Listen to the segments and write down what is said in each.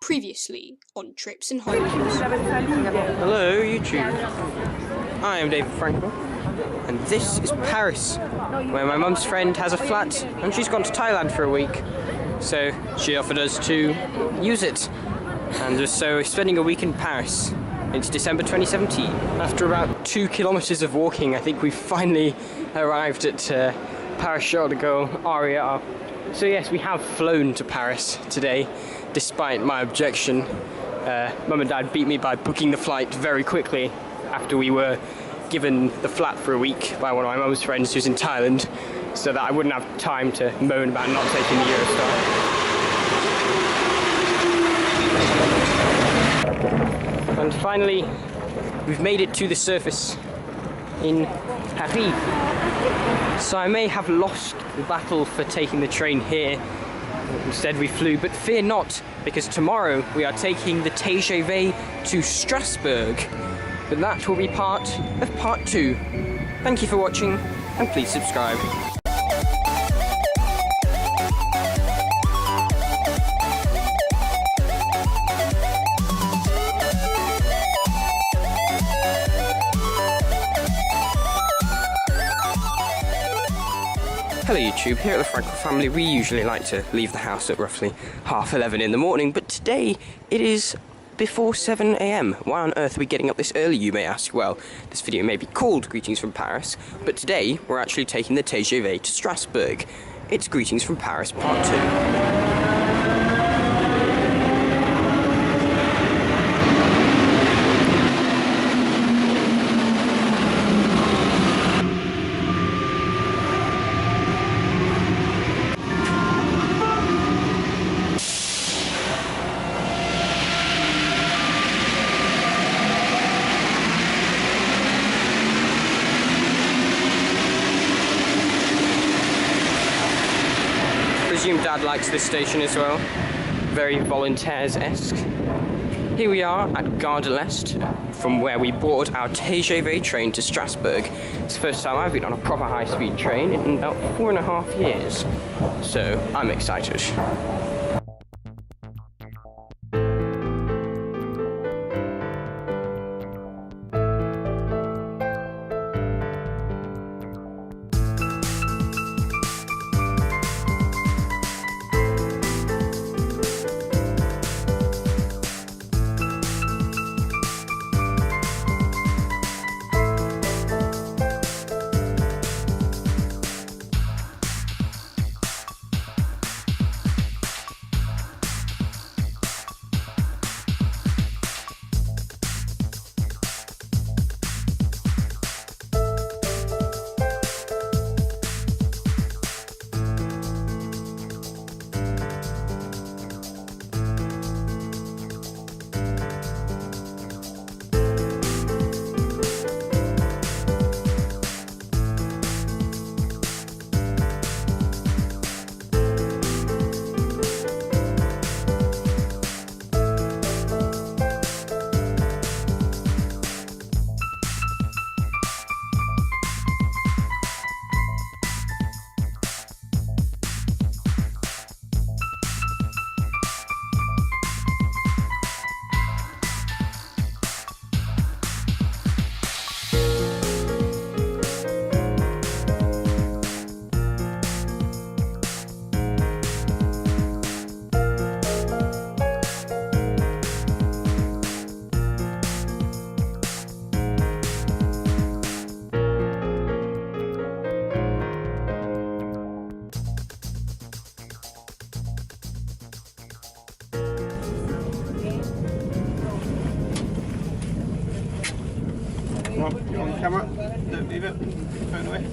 Previously on Trips and Holidays. Hello YouTube, I am David Frankal, and this is Paris, where my mum's friend has a flat and she's gone to Thailand for a week, so she offered us to use it, and so we're spending a week in Paris. It's December 2017. After about 2 kilometers of walking, I think we've finally arrived at Paris Charles de Gaulle RER. So yes, we have flown to Paris today, despite my objection. Mum and Dad beat me by booking the flight very quickly after we were given the flat for a week by one of my mum's friends who's in Thailand, so that I wouldn't have time to moan about not taking the Eurostar. And finally, we've made it to the surface in Paris. So I may have lost the battle for taking the train here. Instead we flew, but fear not, because tomorrow we are taking the TGV to Strasbourg. But that will be part of part 2. Thank you for watching, and please subscribe. Hello YouTube, here at the Frankal Family we usually like to leave the house at roughly 11:30 in the morning, but today it is before 7 AM. Why on earth are we getting up this early, you may ask? Well, this video may be called Greetings from Paris, but today we're actually taking the TGV to Strasbourg. It's Greetings from Paris Part 2. I presume Dad likes this station as well. Very volontaires-esque. Here we are at Gare de l'Est, from where we board our TGV train to Strasbourg. It's the first time I've been on a proper high-speed train in about 4.5 years, so I'm excited. Right, you on camera, don't leave it, phone away.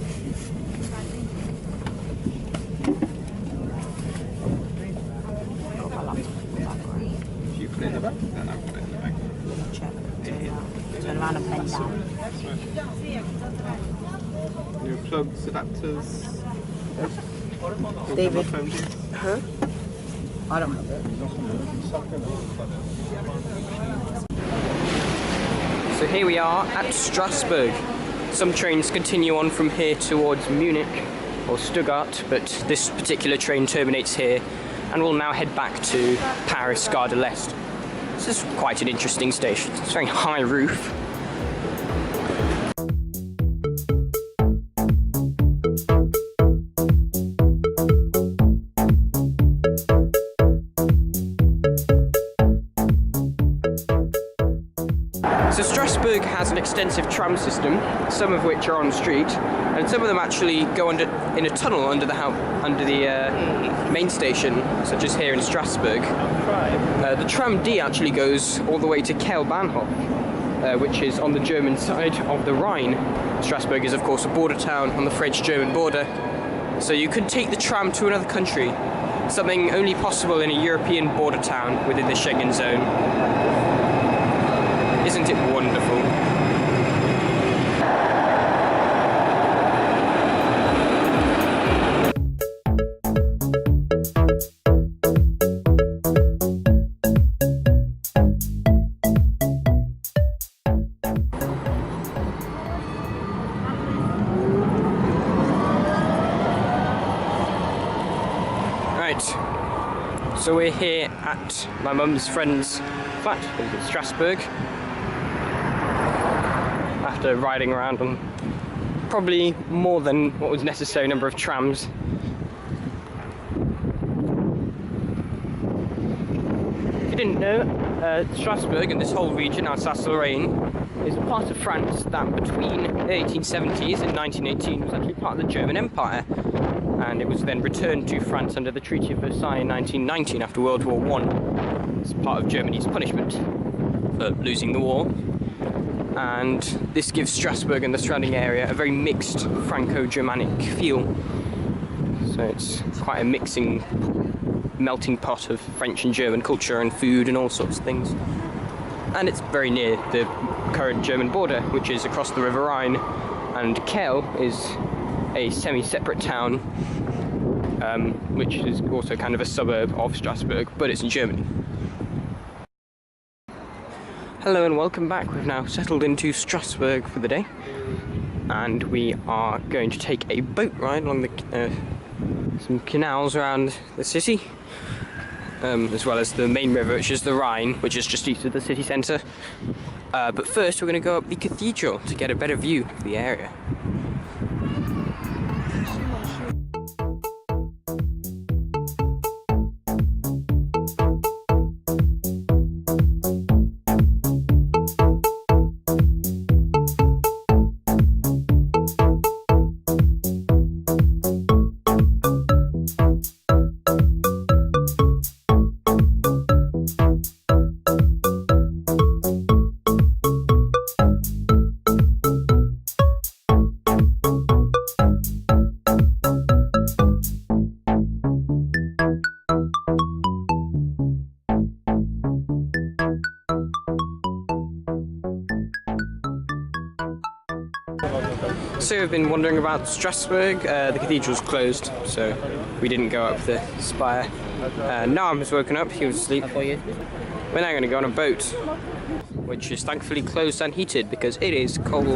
If you put it in the back, then I'll put it in the back. Check. Yeah. Turn around and bend down. Your plugs, adapters. David. Huh? I don't know. So here we are at Strasbourg. Some trains continue on from here towards Munich or Stuttgart, but this particular train terminates here and we'll now head back to Paris Gare de l'Est. This is quite an interesting station. It's a very high roof. So Strasbourg has an extensive tram system, some of which are on the street, and some of them actually go in a tunnel under the main station, such as here in Strasbourg. The tram D actually goes all the way to Kehl-Bahnhof, which is on the German side of the Rhine. Strasbourg is of course a border town on the French-German border, so you could take the tram to another country, something only possible in a European border town within the Schengen zone. Isn't it wonderful? Right, so we're here at my mum's friend's flat in Strasbourg. After riding around on probably more than what was necessary number of trams. If you didn't know, Strasbourg and this whole region, Alsace-Lorraine, is a part of France that between the 1870s and 1918 was actually part of the German Empire, and it was then returned to France under the Treaty of Versailles in 1919 after World War I. It's part of Germany's punishment for losing the war. And this gives Strasbourg and the surrounding area a very mixed Franco-Germanic feel. So it's quite a melting pot of French and German culture and food and all sorts of things. And it's very near the current German border, which is across the River Rhine, and Kehl is a semi-separate town, which is also kind of a suburb of Strasbourg, but it's in Germany. Hello and welcome back. We've now settled into Strasbourg for the day, and we are going to take a boat ride along some canals around the city, as well as the main river, which is the Rhine, which is just east of the city centre. But first we're going to go up the cathedral to get a better view of the area. So we've been wandering about Strasbourg. The cathedral's closed, so we didn't go up the spire. Noam has woken up, he was asleep. We're now going to go on a boat, which is thankfully closed and heated because it is cold.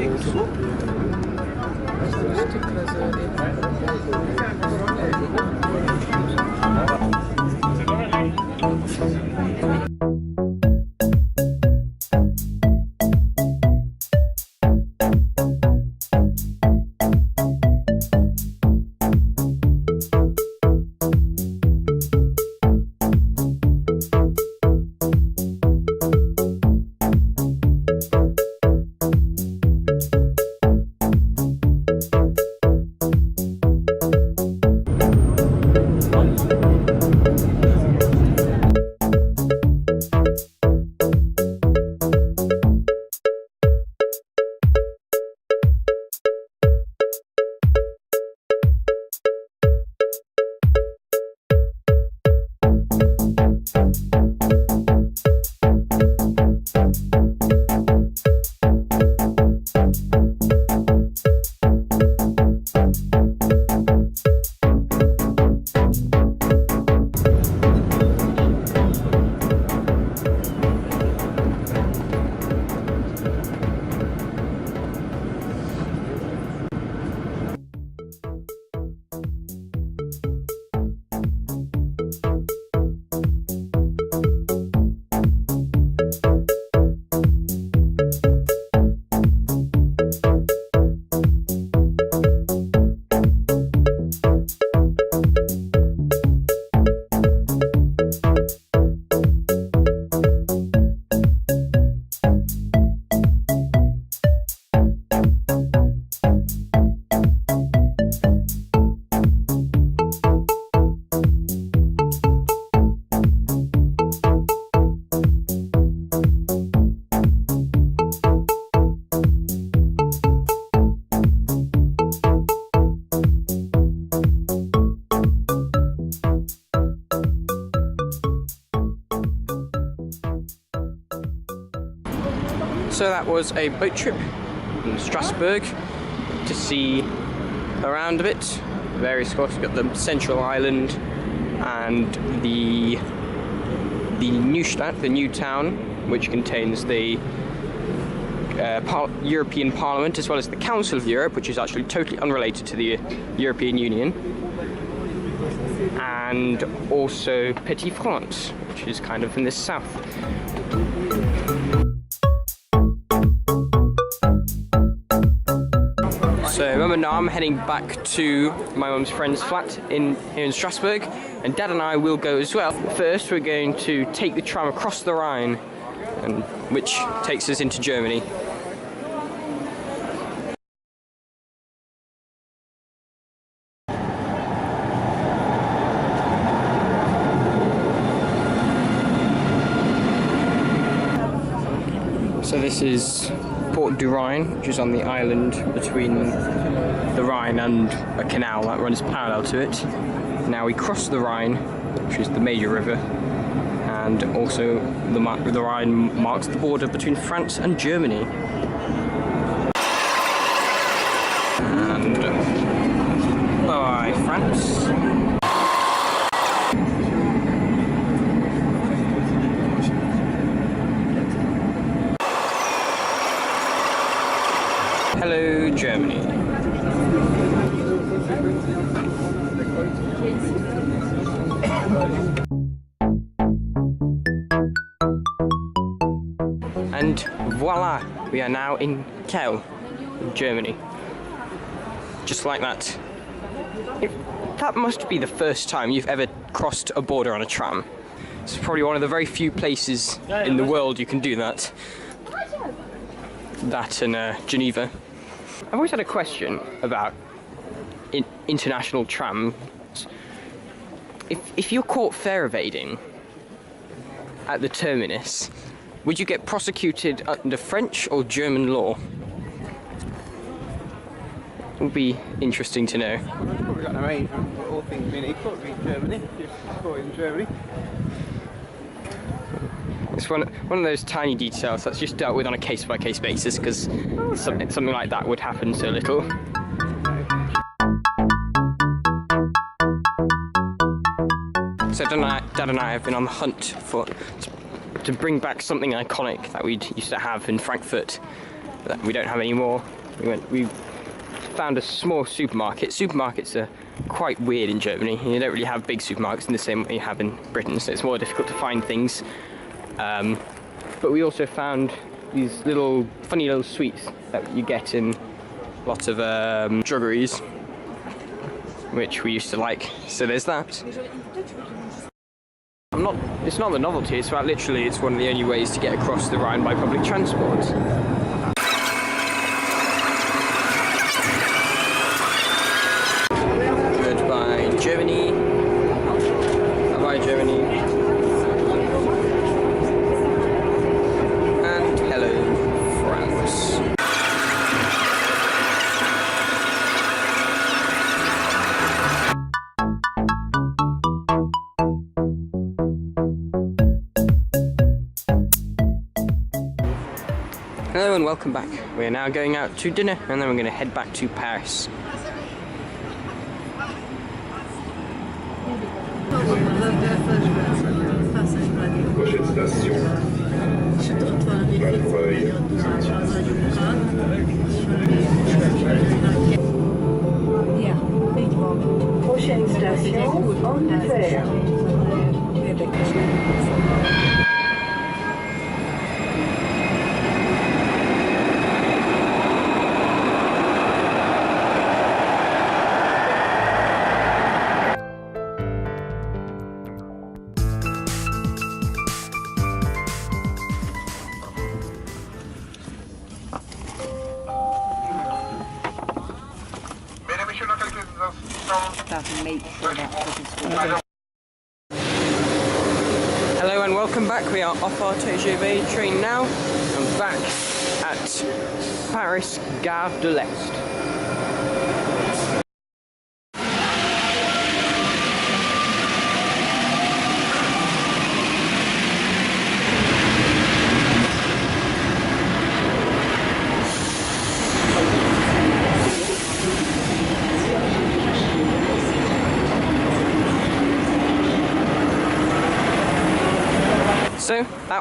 So that was a boat trip in Strasbourg to see around a bit. Various spots. We've got the central island and the Neustadt, the new town, which contains the European Parliament as well as the Council of Europe, which is actually totally unrelated to the European Union, and also Petit France, which is kind of in the south. So Mum and I'm heading back to my mum's friend's flat here in Strasbourg, and Dad and I will go as well. First we're going to take the tram across the Rhine, which takes us into Germany. So this is Port du Rhine, which is on the island between the Rhine and a canal that runs parallel to it. Now we cross the Rhine, which is the major river, and also the Rhine marks the border between France and Germany. And bye, France. Hello, Germany. And voila, we are now in Kiel, Germany. Just like that. That must be the first time you've ever crossed a border on a tram. It's probably one of the very few places in the world you can do that. That and Geneva. I've always had a question about international trams. If you're caught fare evading at the terminus, would you get prosecuted under French or German law? It would be interesting to know. Probably got an arrangement for all things being equal to be Germany, if you're caught in Germany. It's one of those tiny details that's just dealt with on a case-by-case basis, because something like that would happen so little. So Dad and I have been on the hunt to bring back something iconic that we used to have in Frankfurt that we don't have anymore. We found a small supermarket. Supermarkets are quite weird in Germany. You don't really have big supermarkets in the same way you have in Britain, so it's more difficult to find things. But we also found these funny little sweets that you get in lots of druggeries, which we used to like. So there's that. It's not the novelty, it's about literally it's one of the only ways to get across the Rhine by public transport. Goodbye, Germany. Bye-bye, Germany. And hello, France. Hello and welcome back. We are now going out to dinner and then we're going to head back to Paris. Prochaine station, Vatreuil. Prochaine station, Anvers. Hello and welcome back. We are off our TGV train now and back at Paris Gare de l'Est.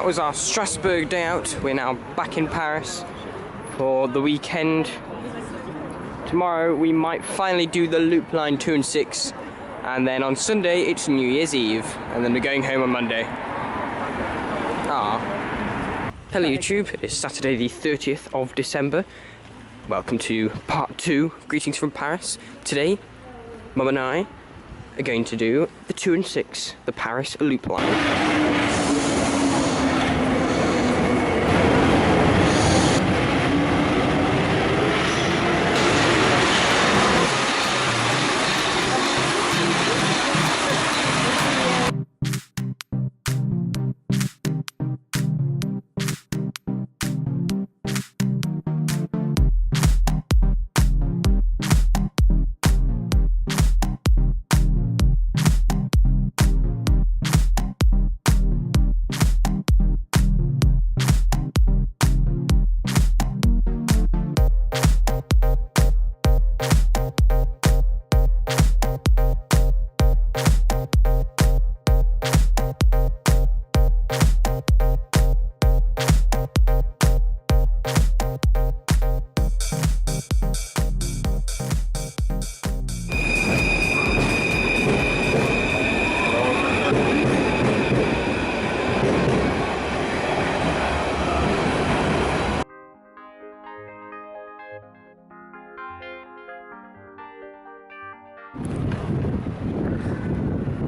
that was our Strasbourg day out. We're now back in Paris for the weekend. Tomorrow we might finally do the loop line 2 and 6, and then on Sunday it's New Year's Eve, and then we're going home on Monday. Hello YouTube, it's Saturday the 30th of December. Welcome to part 2 of Greetings from Paris. Today, Mum and I are going to do the 2 and 6, the Paris loop line.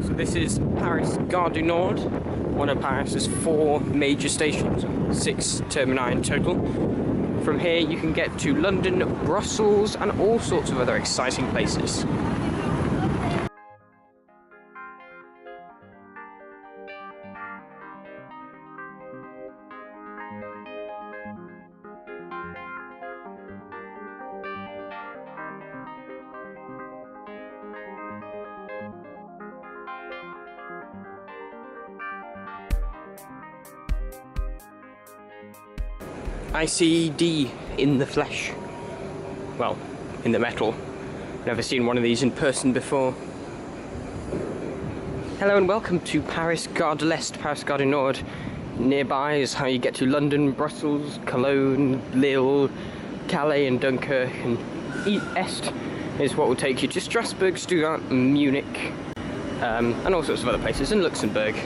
So this is Paris Gare du Nord, one of Paris's 4 major stations, 6 termini in total. From here you can get to London, Brussels and all sorts of other exciting places. I see D in the flesh. Well, in the metal. Never seen one of these in person before. Hello and welcome to Paris Gare de l'Est, Paris Gare du Nord. Nearby is how you get to London, Brussels, Cologne, Lille, Calais and Dunkirk, and Est is what will take you to Strasbourg, Stuttgart, Munich, and all sorts of other places, and Luxembourg.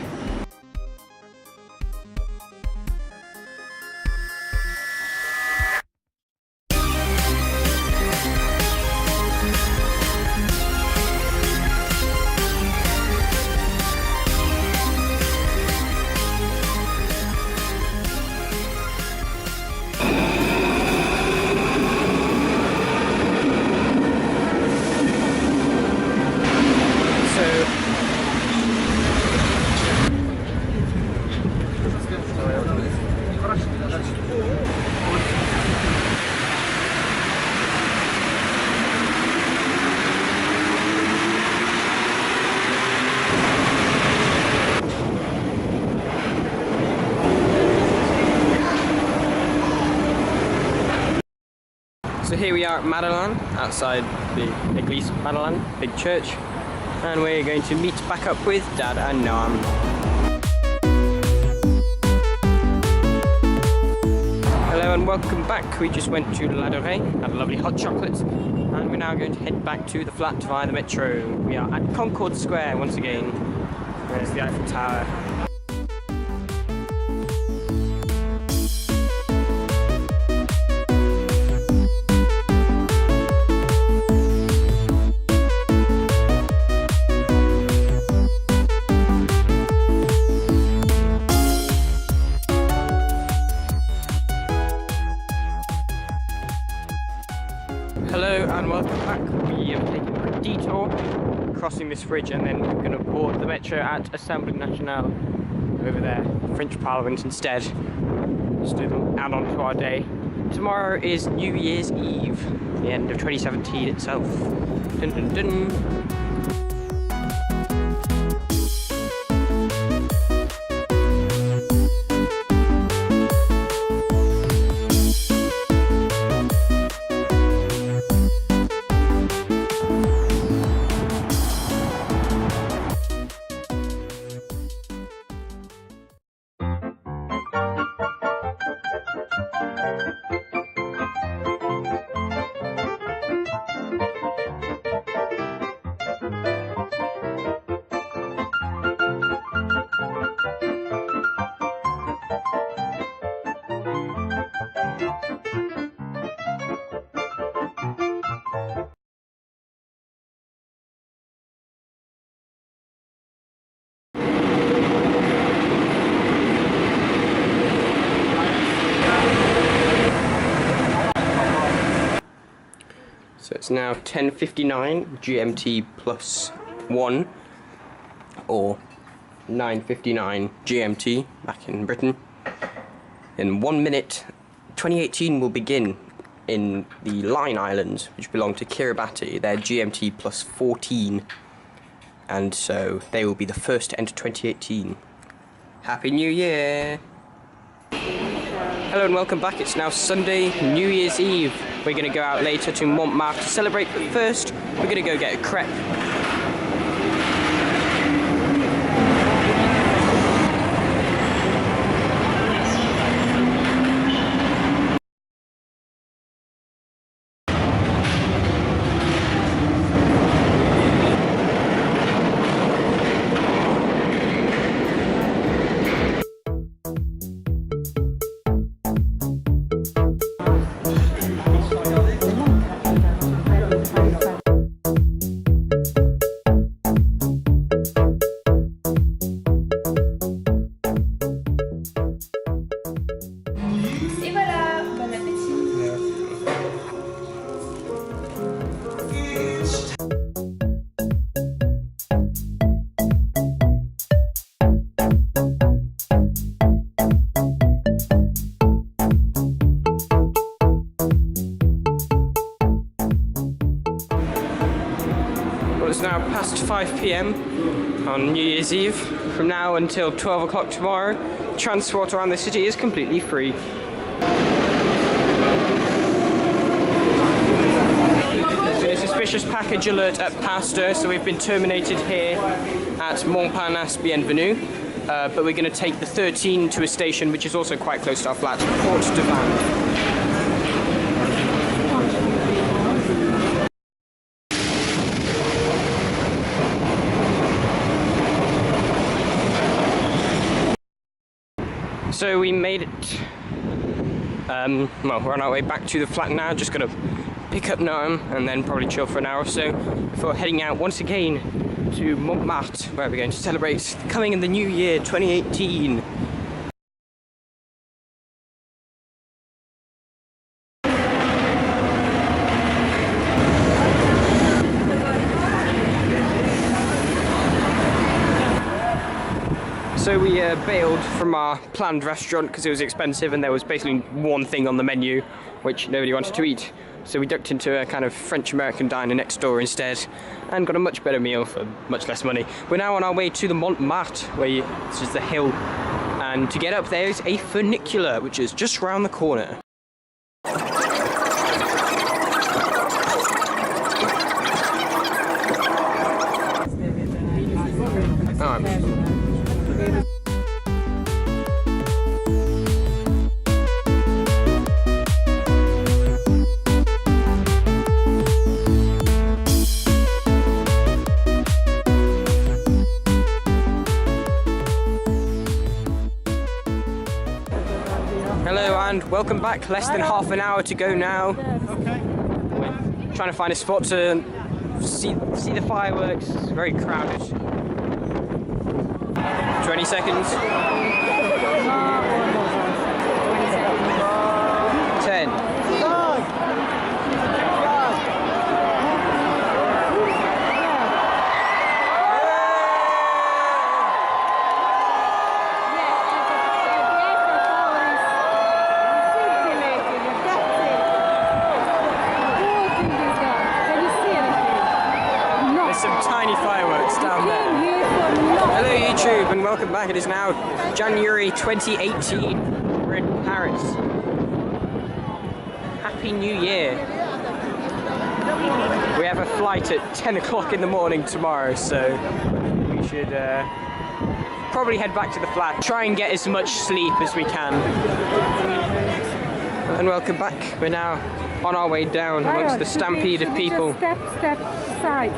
So here we are at Madeleine, outside the Église Madeleine, big church, and we're going to meet back up with Dad and Noam. Hello and welcome back. We just went to La Dorée, had a lovely hot chocolate, and we're now going to head back to the flat via the metro. We are at Concorde Square once again. There's the Eiffel Tower. Hello and welcome back. We have taken a detour, crossing this bridge, and then we're going to board the metro at Assemblée Nationale over there, French Parliament instead. Just add on to our day. Tomorrow is New Year's Eve, the end of 2017 itself. Dun dun dun. It's now 10:59 GMT plus 1, or 9:59 GMT back in Britain. In 1 minute, 2018 will begin in the Line Islands, which belong to Kiribati. They're GMT plus 14, and so they will be the first to enter 2018. Happy New Year! Hello and welcome back. It's now Sunday, New Year's Eve. We're going to go out later to Montmartre to celebrate, but first we're going to go get a crepe. It's now past 5 PM on New Year's Eve. From now until 12 o'clock tomorrow, transport around the city is completely free. There's been a suspicious package alert at Pasteur, so we've been terminated here at Montparnasse Bienvenue. But we're going to take the 13 to a station which is also quite close to our flat, Port de Vannes. So we made it, well, we're on our way back to the flat now, just gonna pick up Noam and then probably chill for an hour or so before heading out once again to Montmartre, where we're going to celebrate coming in the new year, 2018. So we bailed from our planned restaurant because it was expensive and there was basically one thing on the menu which nobody wanted to eat. So we ducked into a kind of French-American diner next door instead and got a much better meal for much less money. We're now on our way to the Montmartre, this is the hill, and to get up there is a funicular which is just round the corner. Hello and welcome back. Less than half an hour to go now. We're trying to find a spot to see the fireworks. It's very crowded. 20 seconds. 10. Some tiny fireworks down there. Hello YouTube and welcome back. It is now January 2018. We're in Paris. Happy New Year. We have a flight at 10 o'clock in the morning tomorrow, so we should probably head back to the flat. Try and get as much sleep as we can. And welcome back. We're now on our way down amongst the stampede of people. Step aside.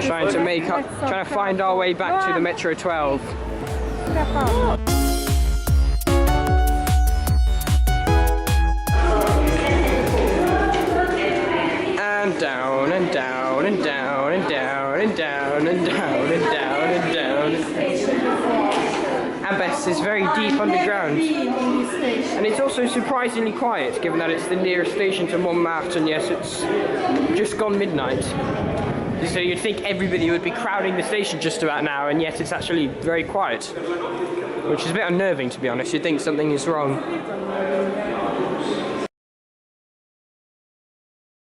Trying to find our way back to the Metro 12. Step up. And down and down and down and down and down and down and down and down. Abbas is very deep underground. And it's also surprisingly quiet, given that it's the nearest station to Montmartre, and yes, it's just gone midnight. So you'd think everybody would be crowding the station just about now, and yet it's actually very quiet. Which is a bit unnerving, to be honest. You'd think something is wrong.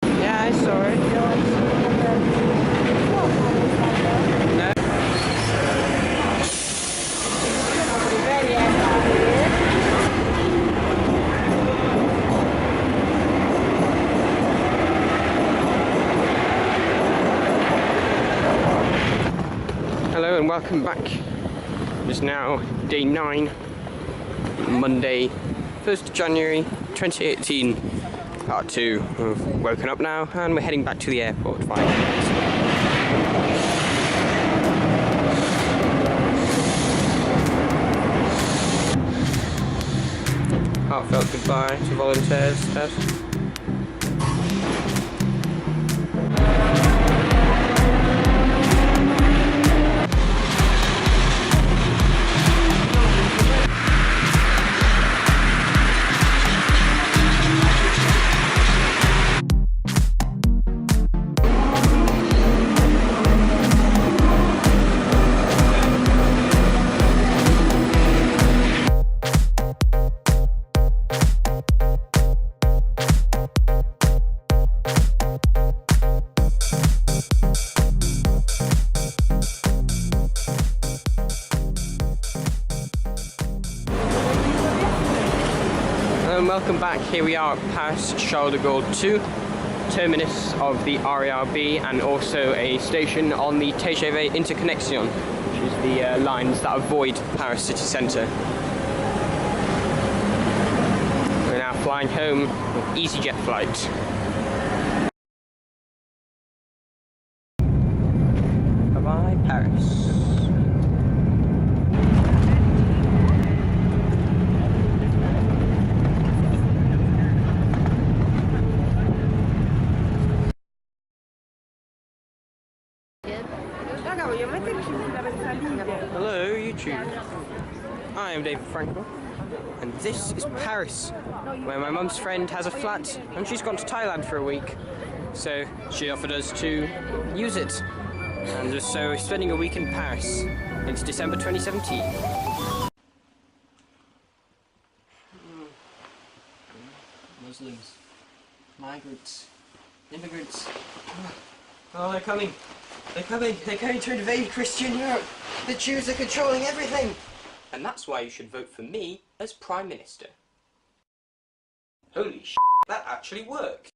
Yeah, I saw it. No. Hello and welcome back. It's now day 9, Monday, 1st of January 2018, part 2. We've woken up now and we're heading back to the airport finally. Heartfelt goodbye to volunteers, Ted. Welcome back. Here we are at Paris Charles de Gaulle 2, terminus of the RERB, and also a station on the TGV Interconnexion, which is the lines that avoid Paris city centre. We're now flying home with EasyJet flight. Bye-bye, Paris. Hello YouTube, I am David Frankal, and this is Paris, where my mum's friend has a flat and she's gone to Thailand for a week, so she offered us to use it, and so we're spending a week in Paris. It's December 2017. Muslims, migrants, immigrants. Oh, they're coming. They're coming. They're going to invade Christian Europe. The Jews are controlling everything. And that's why you should vote for me as Prime Minister. Holy sh**, that actually worked.